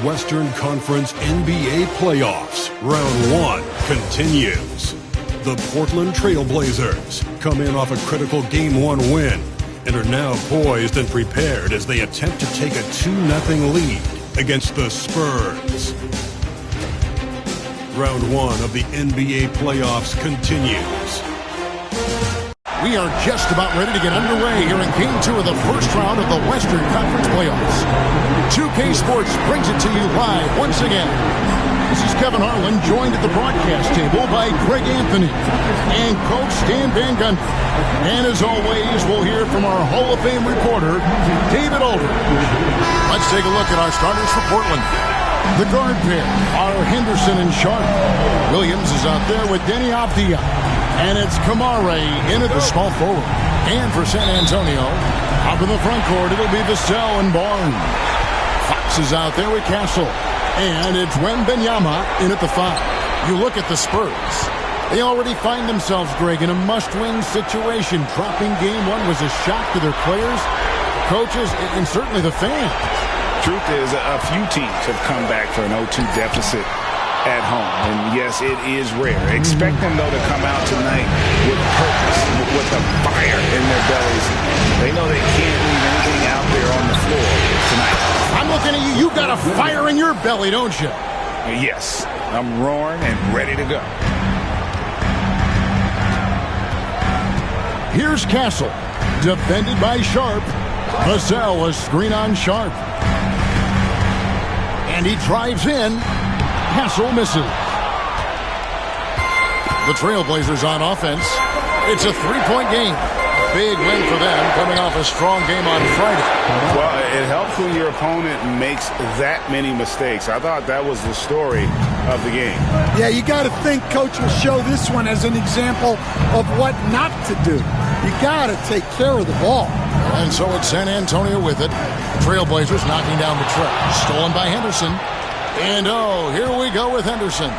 Western Conference NBA playoffs. Round 1 continues. The Portland Trailblazers come in off a critical Game 1 win and are now poised and prepared as they attempt to take a 2-0 lead against the Spurs. Round 1 of the NBA playoffs continues. We are just about ready to get underway here in Game 2 of the first round of the Western Conference Playoffs. 2K Sports brings it to you live once again. This is Kevin Harlan, joined at the broadcast table by Greg Anthony and Coach Stan Van Gundy. And as always, we'll hear from our Hall of Fame reporter, David Aldridge. Let's take a look at our starters for Portland. The guard pair are Henderson and Sharp. Williams is out there with Denny Avdia. And it's Kamare in at the small forward. And for San Antonio, up in the front court, it'll be Vassell and Barnes. Fox is out there with Castle. And it's Wembanyama in at the 5. You look at the Spurs. They already find themselves, Greg, in a must-win situation. Dropping Game 1 was a shock to their players, coaches, and certainly the fans. Truth is, a few teams have come back for an 0-2 deficit at home. And yes, it is rare. Expect them, though, to come out tonight with purpose, with a fire in their bellies. They know they can't leave anything out there on the floor tonight. I'm looking at you. You got a fire in your belly, don't you? Yes. I'm roaring and ready to go. Here's Castle, defended by Sharp. Vassell, a screen on Sharp. And he drives in. Castle misses. The Trailblazers on offense. It's a 3-point game. Big win for them, coming off a strong game on Friday. Well, it helps when your opponent makes that many mistakes. I thought that was the story of the game. Yeah, you got to think Coach will show this one as an example of what not to do. You got to take care of the ball. And so it's San Antonio with it. Trailblazers knocking down the tray. Stolen by Henderson. And oh, here we go with Henderson.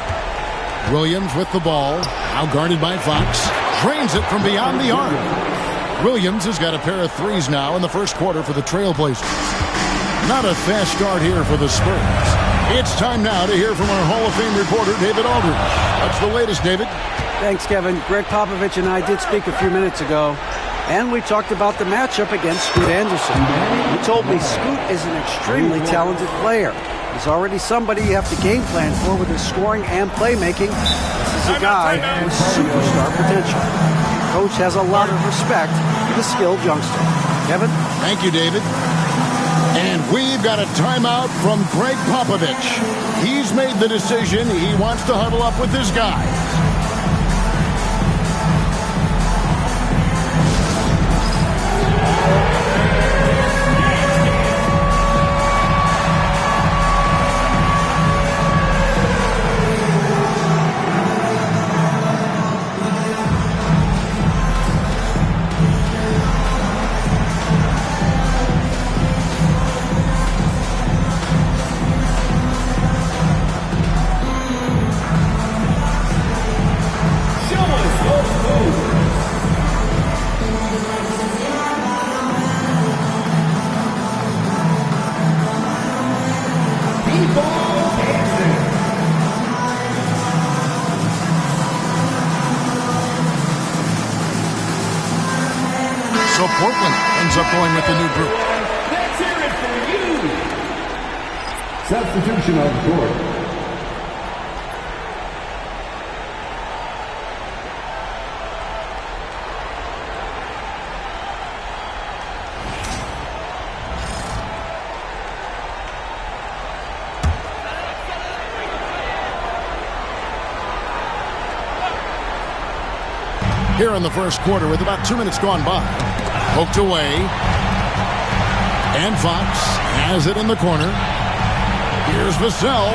Williams with the ball. Now guarded by Fox. Drains it from beyond the arc. Williams has got a pair of threes now in the first quarter for the Trailblazers. Not a fast start here for the Spurs. It's time now to hear from our Hall of Fame reporter, David Aldridge. What's the latest, David? Thanks, Kevin. Greg Popovich and I did speak a few minutes ago, and we talked about the matchup against Scoot Anderson. He told me Scoot is an extremely talented player. He's already somebody you have to game plan for with his scoring and playmaking. This is a guy with superstar potential. Coach has a lot of respect for the skilled youngster. Kevin? Thank you, David. And we've got a timeout from Greg Popovich. He's made the decision. He wants to huddle up with his guys. So Portland ends up going with the new group. Let's hear it for you. Substitution on the court. Here in the first quarter with about 2 minutes gone by. Poked away. And Fox has it in the corner. Here's Vassell.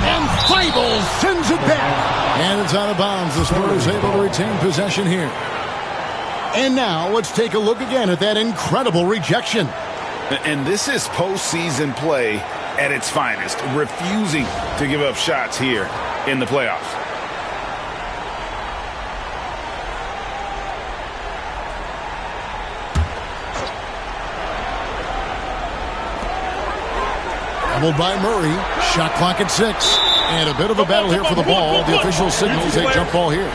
And Feibel sends it back. And it's out of bounds. The Spurs able to retain possession here. And now let's take a look again at that incredible rejection. And this is postseason play at its finest. Refusing to give up shots here in the playoffs. Doubled by Murray. Shot clock at 6. And a bit of a battle here for the ball. The official signals a jump ball here.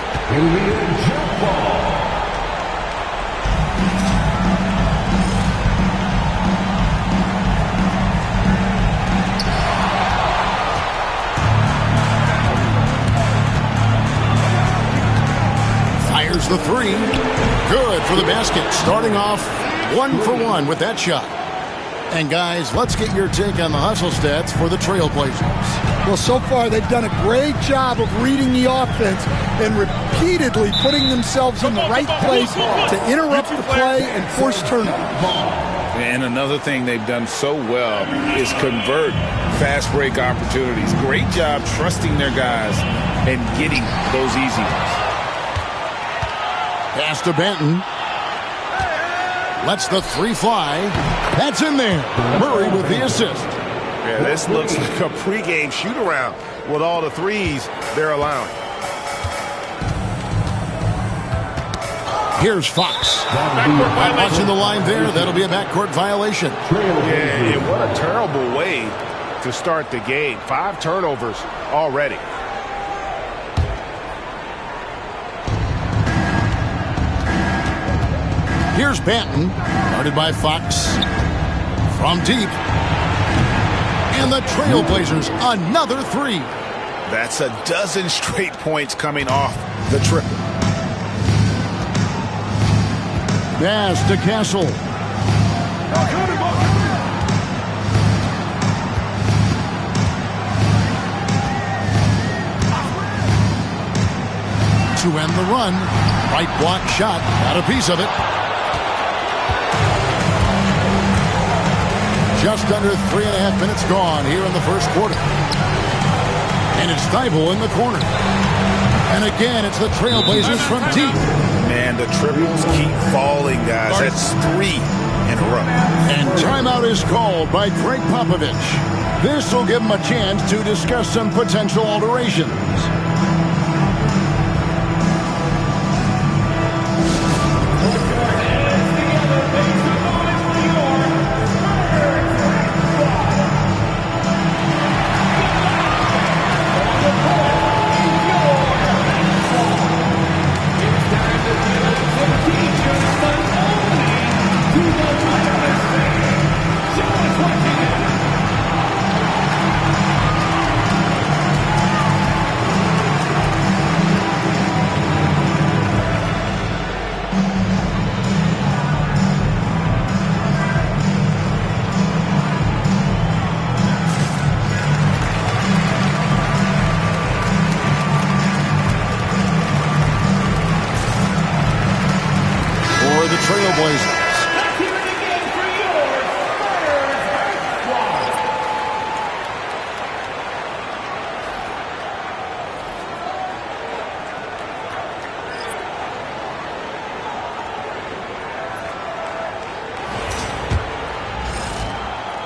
Fires the 3. Good for the basket. Starting off 1 for 1 with that shot. And guys, let's get your take on the hustle stats for the Trailblazers. Well, so far they've done a great job of reading the offense and repeatedly putting themselves in the right place to interrupt the play and force turnovers. And another thing they've done so well is convert fast break opportunities. Great job trusting their guys and getting those easy ones. Pass to Benton. Lets the 3 fly. That's in there. Murray with the assist. Yeah, this looks like a pregame shoot-around with all the threes they're allowing. Here's Fox. Watching the line there. That'll be a backcourt violation. Yeah, and what a terrible way to start the game. 5 turnovers already. Here's Banton, guarded by Fox. From deep. And the Trailblazers, another 3. That's a dozen straight points coming off the triple. Pass to Castle. To end the run. Right block shot. Got a piece of it. Just under 3.5 minutes gone here in the first quarter. And it's Thibault in the corner. And again, it's the Trailblazers from deep. Man, the triples keep falling, guys. That's 3 in a row. And timeout is called by Greg Popovich. This will give him a chance to discuss some potential alterations.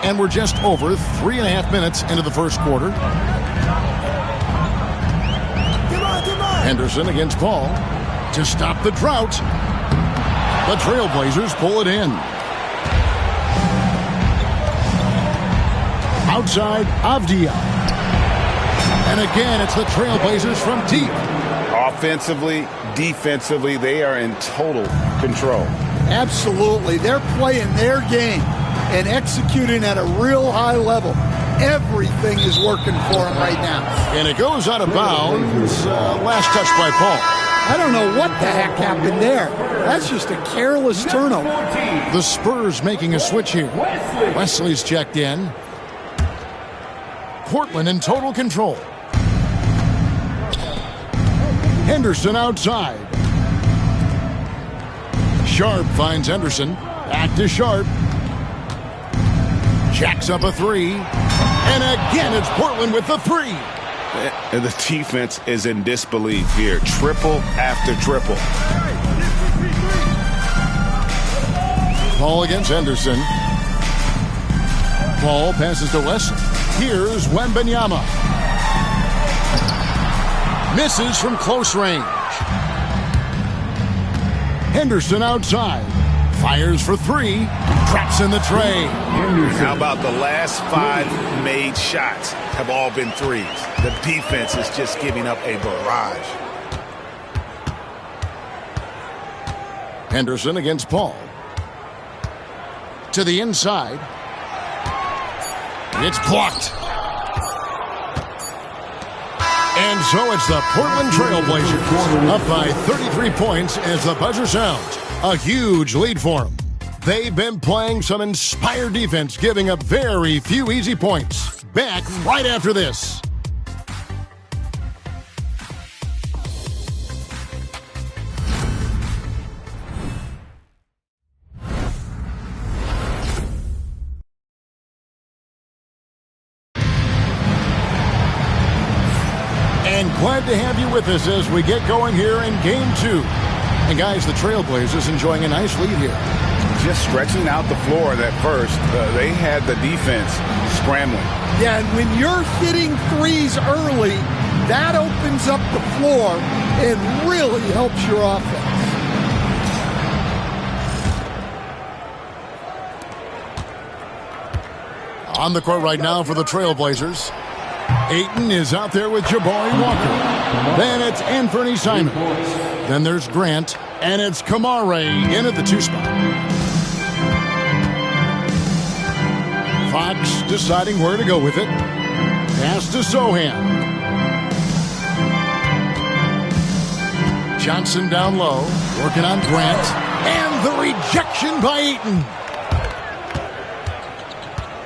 And we're just over 3.5 minutes into the first quarter. Henderson against Paul to stop the drought. The Trailblazers pull it in. Outside, Avdia. And again, it's the Trailblazers from deep. Offensively, defensively, they are in total control. Absolutely. They're playing their game and executing at a real high level. Everything is working for them right now. And it goes out of bounds. Last touch by Paul. I don't know what the heck happened there. That's just a careless turnover. The Spurs making a switch here. Wesley's checked in. Portland in total control. Henderson outside. Sharp finds Henderson. Back to Sharp. Jacks up a 3. And again, it's Portland with the 3. And the defense is in disbelief here. Triple after triple. Paul against Henderson. Paul passes to West. Here's Wembanyama. Misses from close range. Henderson outside. Fires for 3. Traps in the tray. How about the last 5 made shots have all been threes? The defense is just giving up a barrage. Henderson against Paul. To the inside. It's blocked. And so it's the Portland Trailblazers up by 33 points as the buzzer sounds. A huge lead for them. They've been playing some inspired defense, giving up very few easy points. Back right after this. And glad to have you with us as we get going here in Game 2. And guys, the Trailblazers enjoying a nice lead here. Just stretching out the floor at first. They had the defense scrambling. Yeah, and when you're hitting threes early, that opens up the floor and really helps your offense. On the court right now for the Trailblazers. Ayton is out there with Jabari Walker. Then it's Anthony Simons. Then there's Grant. And it's Kamare in at the 2 spot. Fox deciding where to go with it. Pass to Sohan. Johnson down low. Working on Grant. And the rejection by Ayton.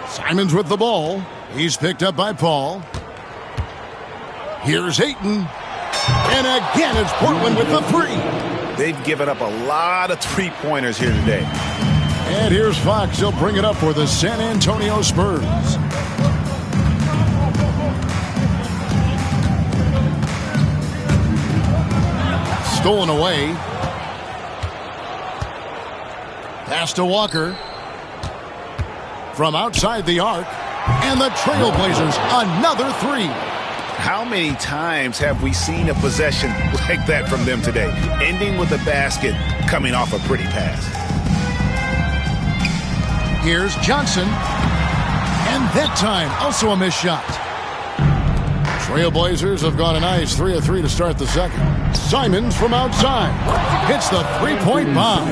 Simons with the ball. He's picked up by Paul. Here's Ayton. And again, it's Portland with the 3. They've given up a lot of three-pointers here today. And here's Fox. He'll bring it up for the San Antonio Spurs. Stolen away. Pass to Walker. From outside the arc. And the Trailblazers, another 3. How many times have we seen a possession like that from them today? Ending with a basket, coming off a pretty pass. Here's Johnson. And that time, also a missed shot. Trailblazers have gone a nice 3 of 3 to start the second. Simons from outside. Hits the 3-point bomb.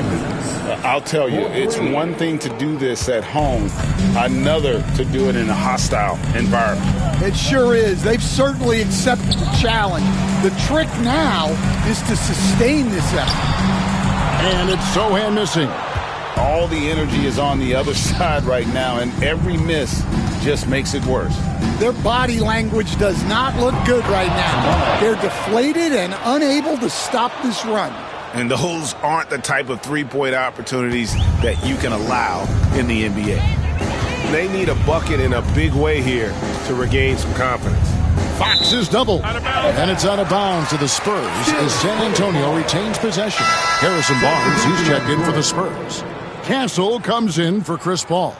I'll tell you, it's one thing to do this at home, another to do it in a hostile environment. It sure is. They've certainly accepted the challenge. The trick now is to sustain this effort. And it's Sohan missing. All the energy is on the other side right now, and every miss just makes it worse. Their body language does not look good right now. They're deflated and unable to stop this run. And those aren't the type of three-point opportunities that you can allow in the NBA. They need a bucket in a big way here to regain some confidence. Fox is doubled. And it's out of bounds to the Spurs as San Antonio retains possession. Harrison Barnes, he's checked in for the Spurs. Castle comes in for Chris Paul.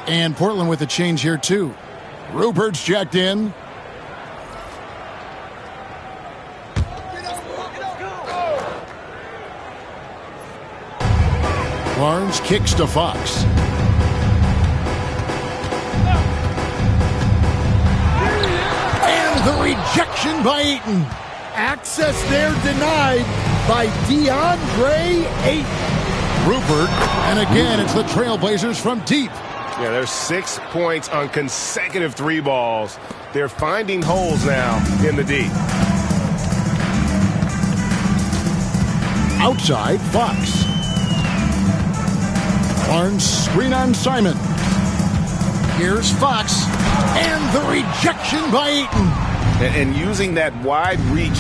And Portland with a change here, too. Rupert's checked in. Barnes kicks to Fox. And the rejection by Ayton. Access there denied by DeAndre Ayton. Rupert, and again it's the Trailblazers from deep. Yeah, there's 6 points on consecutive 3 balls. They're finding holes now in the D. Outside, Fox. Barnes screen on Simon. Here's Fox. And the rejection by Ayton. And using that wide reach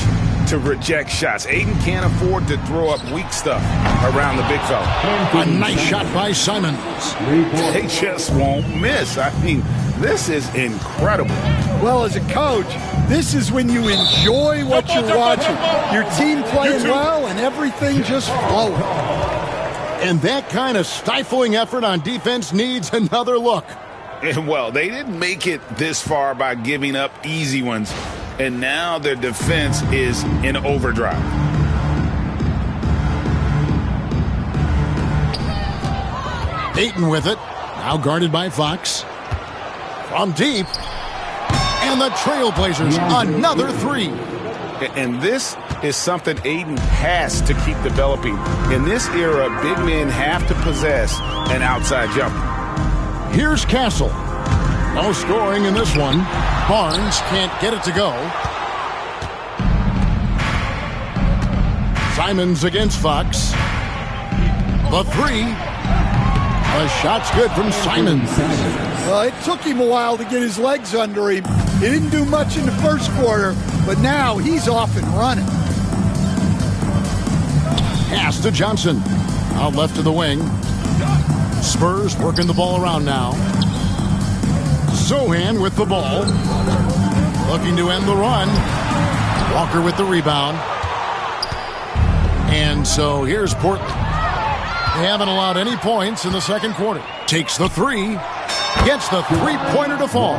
to reject shots. Ayton can't afford to throw up weak stuff around the big fella. A nice shot by Simons. They just won't miss. I mean, this is incredible. Well, as a coach, this is when you enjoy what you're watching. Your team playing well and everything just flowing. And that kind of stifling effort on defense needs another look. And well, they didn't make it this far by giving up easy ones. And now their defense is in overdrive. Ayton with it. Now guarded by Fox. From deep. And the Trailblazers, another three. And this is something Ayton has to keep developing. In this era, big men have to possess an outside jumper. Here's Castle. No scoring in this one. Barnes can't get it to go. Simons against Fox. The three. The shot's good from Simons. Well, it took him a while to get his legs under him. He didn't do much in the first quarter, but now he's off and running. Pass to Johnson. Out left to the wing. Spurs working the ball around now. Sohan with the ball. Looking to end the run. Walker with the rebound. And so here's Portland. They haven't allowed any points in the second quarter. Takes the three. Gets the three-pointer to fall.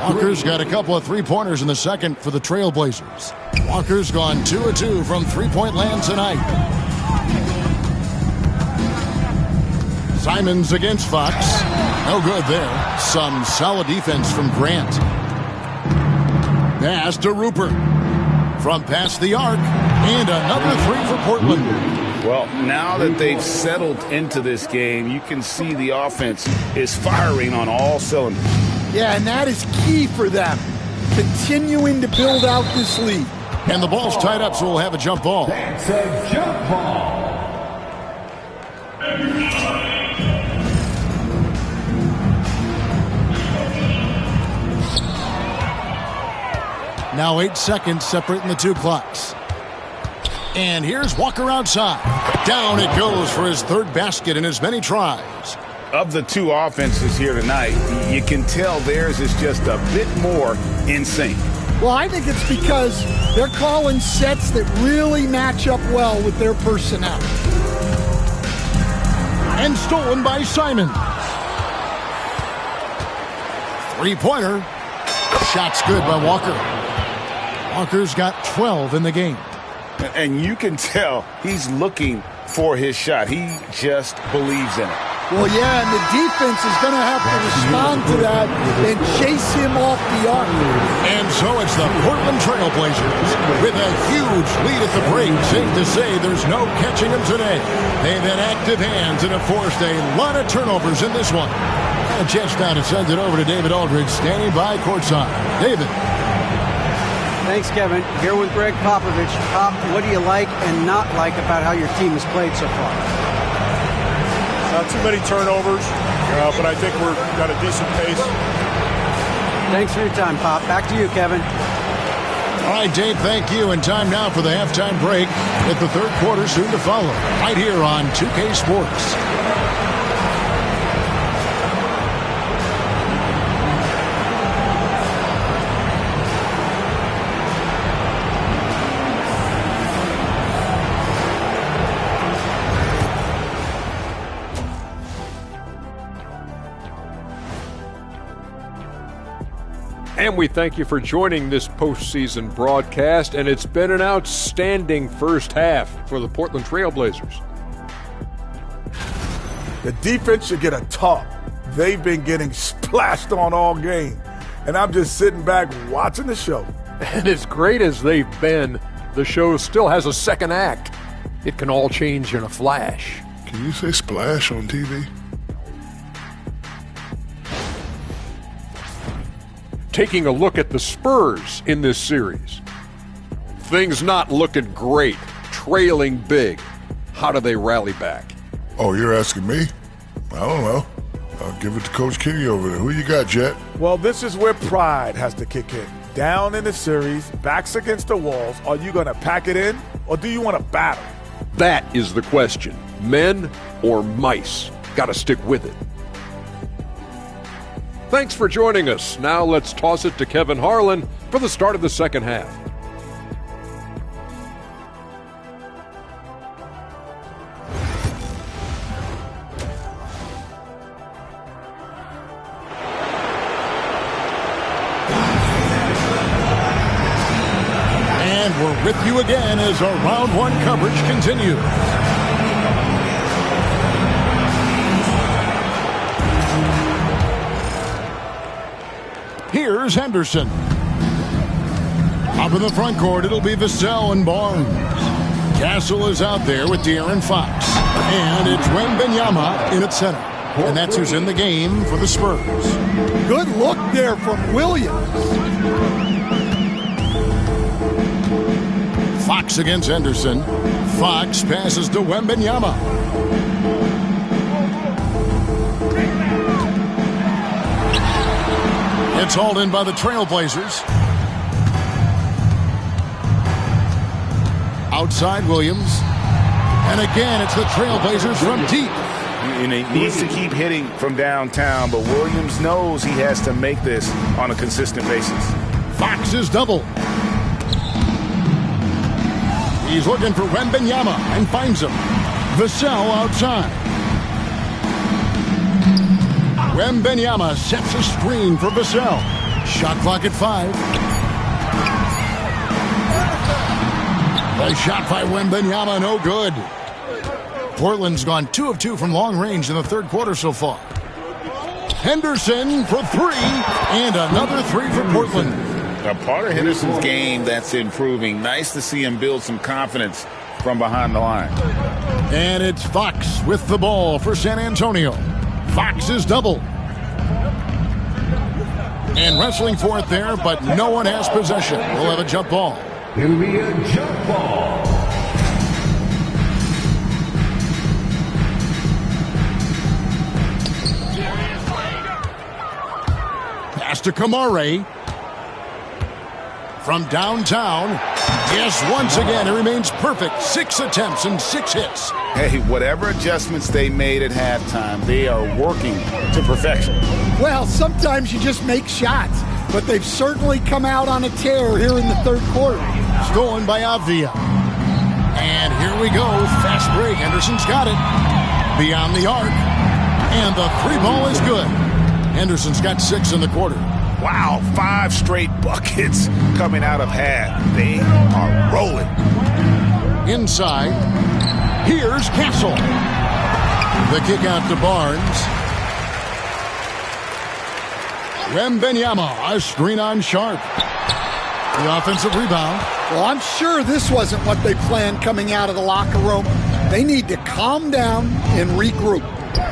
Walker's got a couple of three-pointers in the second for the Trailblazers. Walker's gone 2 of 2 from three-point land tonight. Simons against Fox. No good there. Some solid defense from Grant. Pass to Rupert. From past the arc. And another three for Portland. Well, now that they've settled into this game, you can see the offense is firing on all cylinders. Yeah, and that is key for them. Continuing to build out this lead. And the ball's tied up, so we'll have a jump ball. That's a jump ball. Now 8 seconds separating the two clocks. And here's Walker outside. Down it goes for his third basket in as many tries. Of the two offenses here tonight, you can tell theirs is just a bit more in sync. Well, I think it's because they're calling sets that really match up well with their personnel. And stolen by Simon. Three-pointer. Shot's good by Walker. Walker's got 12 in the game. And you can tell he's looking for his shot. He just believes in it. Well, yeah, and the defense is going to have to respond to that and chase him off the arc. And so it's the Portland Trailblazers with a huge lead at the break. Safe to say there's no catching them today. They've had active hands and have forced a lot of turnovers in this one. And a chance now to send it over to David Aldridge, standing by courtside. David. Thanks, Kevin. Here with Greg Popovich. Pop, what do you like and not like about how your team has played so far? Not too many turnovers, but I think we've got a decent pace. Thanks for your time, Pop. Back to you, Kevin. All right, Dave, thank you. And time now for the halftime break with the third quarter soon to follow. Right here on 2K Sports. And we thank you for joining this postseason broadcast, and it's been an outstanding first half for the Portland Trailblazers. The defense should get a talk. They've been getting splashed on all game, and I'm just sitting back watching the show. And as great as they've been, the show still has a second act. It can all change in a flash. Can you say splash on TV? Taking a look at the Spurs in this series. Things not looking great, trailing big. How do they rally back? Oh, you're asking me? I don't know. I'll give it to Coach Kenny over there. Who you got, Jet? Well, this is where pride has to kick in. Down in the series, backs against the walls, are you going to pack it in or do you want to battle? That is the question. Men or mice? Got to stick with it. Thanks for joining us. Now let's toss it to Kevin Harlan for the start of the second half. And we're with you again as our round one coverage continues. Here's Henderson. Up in the front court, it'll be Vassell and Barnes. Castle is out there with De'Aaron Fox. And it's Wembanyama in at center. And that's who's in the game for the Spurs. Good look there from Williams. Fox against Henderson. Fox passes to Wembanyama. It's hauled in by the Trailblazers. Outside Williams. And again, it's the Trailblazers from deep. And he needs to keep hitting from downtown, but Williams knows he has to make this on a consistent basis. Fox is double. He's looking for Wembanyama and finds him. Vassell outside. Wembanyama sets a screen for Vassell. Shot clock at 5. The shot by Wembanyama, no good. Portland's gone 2 of 2 from long range in the third quarter so far. Henderson for 3, and another 3 for Portland. A part of Henderson's game that's improving. Nice to see him build some confidence from behind the line. And it's Fox with the ball for San Antonio. Fox is double. And wrestling for it there, but no one has possession. We'll have a jump ball. It'll be a jump ball. Pass to Kamare. From downtown. Yes, once again, it remains perfect. 6 attempts and 6 hits. Hey, whatever adjustments they made at halftime, they are working to perfection. Well, sometimes you just make shots, but they've certainly come out on a tear here in the third quarter. Stolen by Avdia. And here we go. Fast break. Henderson's got it. Beyond the arc. And the 3 ball is good. Henderson's got 6 in the quarter. Wow, 5 straight buckets coming out of half. They are rolling. Inside. Here's Castle. The kick out to Barnes. Wembanyama, a screen on Sharp. The offensive rebound. Well, I'm sure this wasn't what they planned coming out of the locker room. They need to calm down and regroup.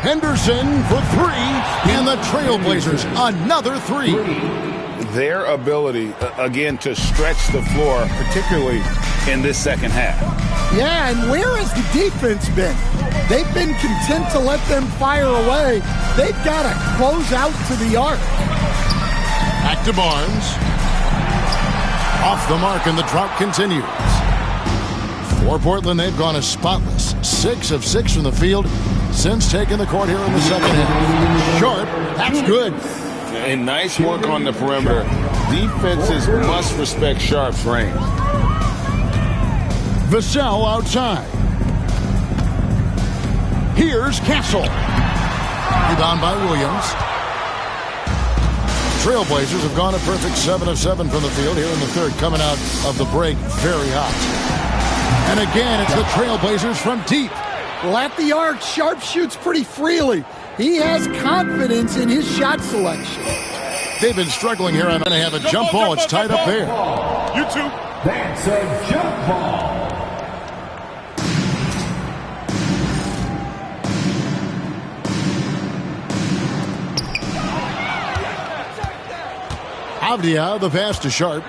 Henderson for 3, and the Trailblazers another 3. Their ability, again, to stretch the floor, particularly in this second half. Yeah, and where has the defense been? They've been content to let them fire away. They've got to close out to the arc. Back to Barnes. Off the mark, and the drought continues. For Portland, they've gone as spotless. 6 of 6 from the field since taking the court here in the second half. Sharp, that's good. And nice work on the perimeter. Defenses must respect Sharp's range. Vassell outside. Here's Castle. Rebound by Williams. Trailblazers have gone a perfect 7 of 7 from the field here in the third, coming out of the break very hot. And again, it's the Trailblazers from deep. Well, at the arc, Sharp shoots pretty freely. He has confidence in his shot selection. They've been struggling here. I'm going to have a jump ball. It's tied up there. You too. That's a jump ball. Avdia, the pass to Sharp.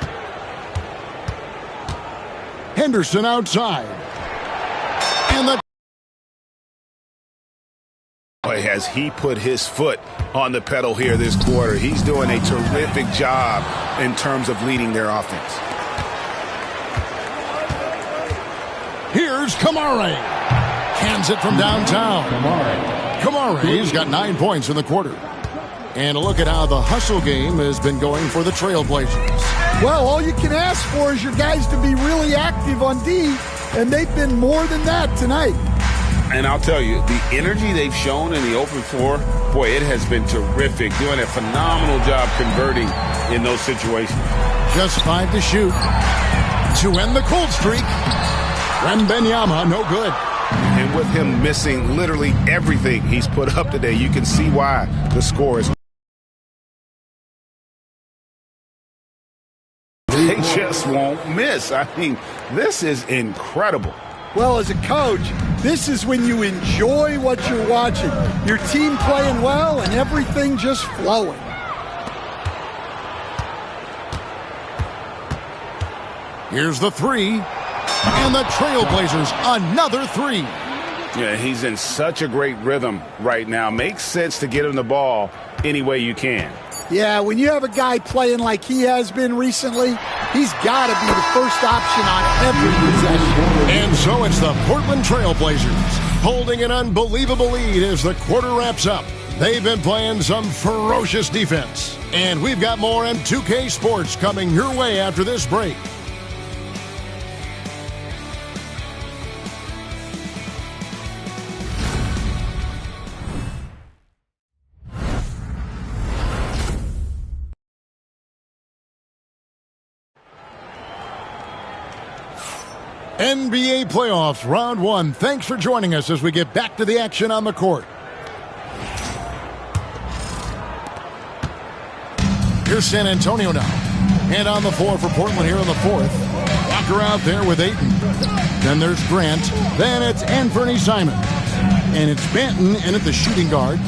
Henderson outside. And the as he put his foot on the pedal here this quarter, he's doing a terrific job in terms of leading their offense. Here's Kamare. Hands it from downtown. Kamare's got 9 points in the quarter. And a look at how the hustle game has been going for the Trailblazers. Well, all you can ask for is your guys to be really active on D, and they've been more than that tonight. And I'll tell you, the energy they've shown in the open floor, boy, it has been terrific. Doing a phenomenal job converting in those situations. Just 5 to shoot. To end the cold streak. Wembanyama, no good. And with him missing literally everything he's put up today, you can see why the score is just won't miss. I mean, this is incredible. Well, as a coach, this is when you enjoy what you're watching. Your team playing well and everything just flowing. Here's the three. And the Trailblazers, another three. Yeah, he's in such a great rhythm right now. Makes sense to get him the ball any way you can. Yeah, when you have a guy playing like he has been recently, he's got to be the first option on every possession. And so it's the Portland Trailblazers holding an unbelievable lead as the quarter wraps up. They've been playing some ferocious defense. And we've got more in 2K Sports coming your way after this break. NBA playoffs, round one. Thanks for joining us as we get back to the action on the court. Here's San Antonio now. And on the floor for Portland here in the fourth. Walker out there with Ayton. Then there's Grant. Then it's Anthony Simons. And it's Banton in at the shooting guard.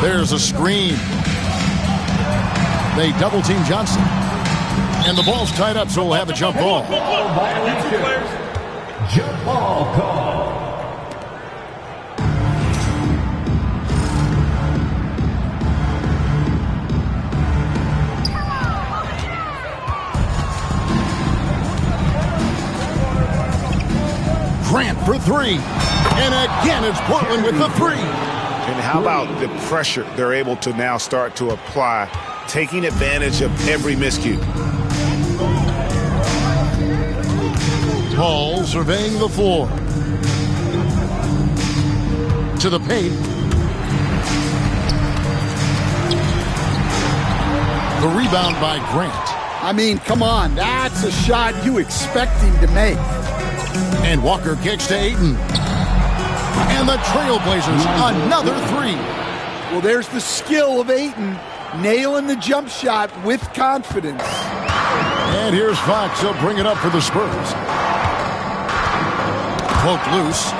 There's a screen. They double-team Johnson. And the ball's tied up, so we'll have a jump ball. Jump ball call. Grant for three. And again, it's Portland with the three. And how about the pressure they're able to now start to apply, taking advantage of every miscue. Paul surveying the floor. To the paint. The rebound by Grant. I mean, come on, that's a shot you expect him to make. And Walker kicks to Ayton. And the Trailblazers, another three. Well, there's the skill of Ayton, nailing the jump shot with confidence. And here's Fox. He'll bring it up for the Spurs. Poked loose.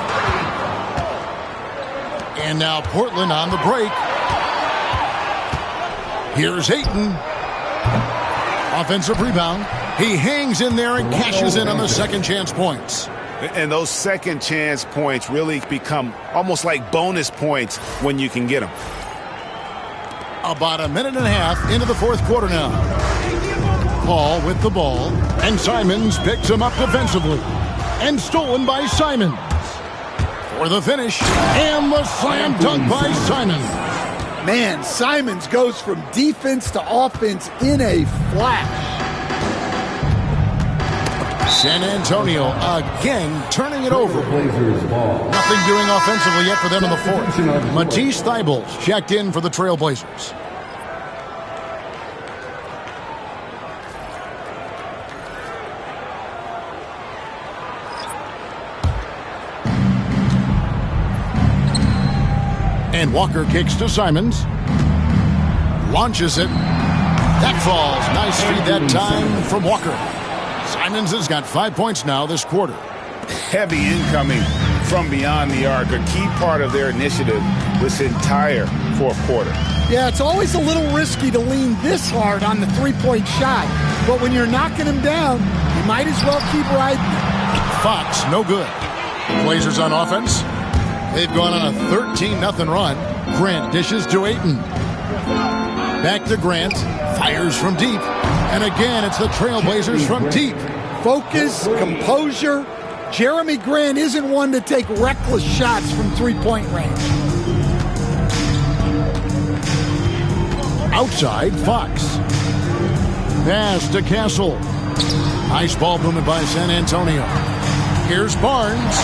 And now Portland on the break. Here's Ayton. Offensive rebound. He hangs in there and cashes in on the second chance points. And those second chance points really become almost like bonus points when you can get them. About a minute and a half into the fourth quarter now. Paul with the ball. And Simons picks him up defensively. And stolen by Simons. For the finish. And the slam dunk by Simons. Man, Simons goes from defense to offense in a flash. San Antonio again turning it over. Nothing doing offensively yet for them in the fourth. Matisse Thybulle's checked in for the Trailblazers. And Walker kicks to Simons. Launches it. That falls. Nice feed that time from Walker. Simons has got 5 points now this quarter. Heavy incoming from beyond the arc, a key part of their initiative this entire fourth quarter. Yeah, it's always a little risky to lean this hard on the three-point shot, but when you're knocking him down, you might as well keep riding. Fox, no good. Blazers on offense. They've gone on a 13-0 run. Grant dishes to Ayton. Back to Grant. Fires from deep. And again, it's the Trailblazers from deep. Focus, composure. Jeremy Grant isn't one to take reckless shots from three-point range. Outside, Fox. Pass to Castle. Nice ball movement by San Antonio. Here's Barnes.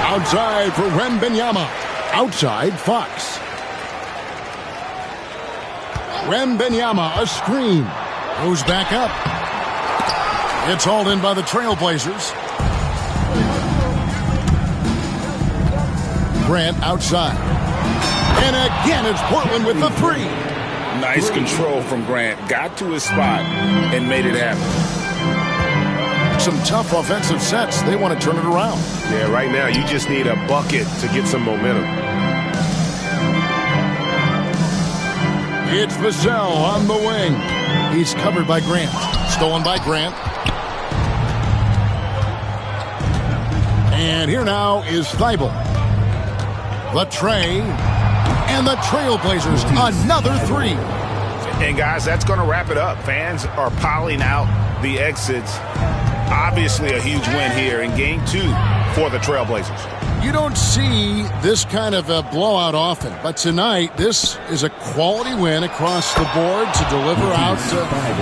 Outside for Wembanyama. Outside, Fox. Wembanyama, a screen. Goes back up. It's hauled in by the Trailblazers. Grant outside. And again, it's Portland with the three. Nice control from Grant. Got to his spot and made it happen. Some tough offensive sets. They want to turn it around. Yeah, right now you just need a bucket to get some momentum. It's Vassell on the wing. He's covered by Grant. Stolen by Grant. And here now is Thibault. The tray. And the Trailblazers, another three. And, guys, that's going to wrap it up. Fans are piling out the exits. Obviously a huge win here in Game 2 for the Trailblazers. You don't see this kind of a blowout often, but tonight this is a quality win across the board to deliver out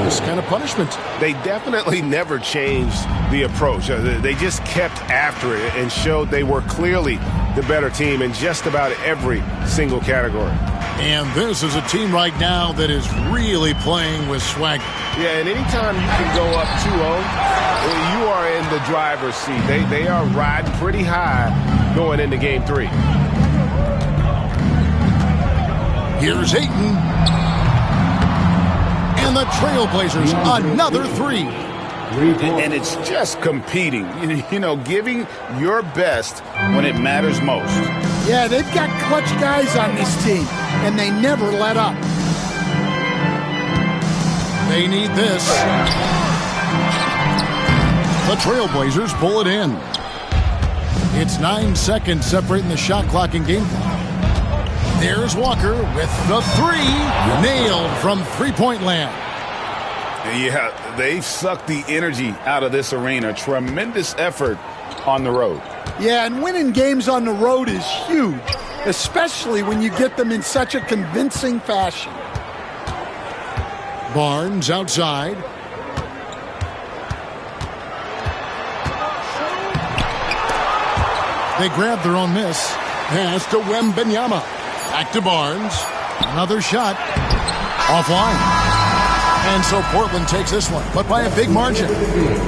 this kind of punishment. They definitely never changed the approach. They just kept after it and showed they were clearly the better team in just about every single category. And this is a team right now that is really playing with swagger. Yeah, and anytime you can go up 2-0, you are in the driver's seat. They are riding pretty high going into Game 3. Here's Ayton. And the Trailblazers, another three. And it's just competing, you know, giving your best when it matters most. Yeah, they've got clutch guys on this team, and they never let up. They need this. The Trailblazers pull it in. It's 9 seconds separating the shot clock and game clock. There's Walker with the three. Nailed from three-point land. Yeah, they've sucked the energy out of this arena. Tremendous effort on the road. Yeah, and winning games on the road is huge, especially when you get them in such a convincing fashion. Barnes outside. They grab their own miss. Pass to Wembanyama. Back to Barnes. Another shot. Offline. And so Portland takes this one, but by a big margin.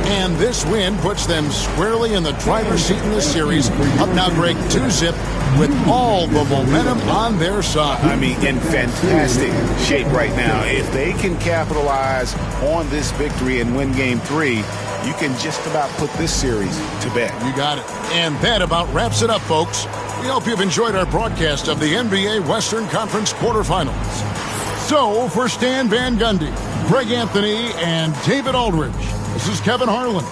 And this win puts them squarely in the driver's seat in this series. Up now, Greg, 2-0 with all the momentum on their side. I mean, in fantastic shape right now. If they can capitalize on this victory and win Game 3, you can just about put this series to bed. You got it. And that about wraps it up, folks. We hope you've enjoyed our broadcast of the NBA Western Conference Quarterfinals. So, for Stan Van Gundy, Greg Anthony, and David Aldridge, this is Kevin Harlan.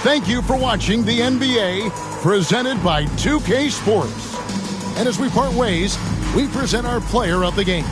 Thank you for watching the NBA, presented by 2K Sports. And as we part ways, we present our player of the game.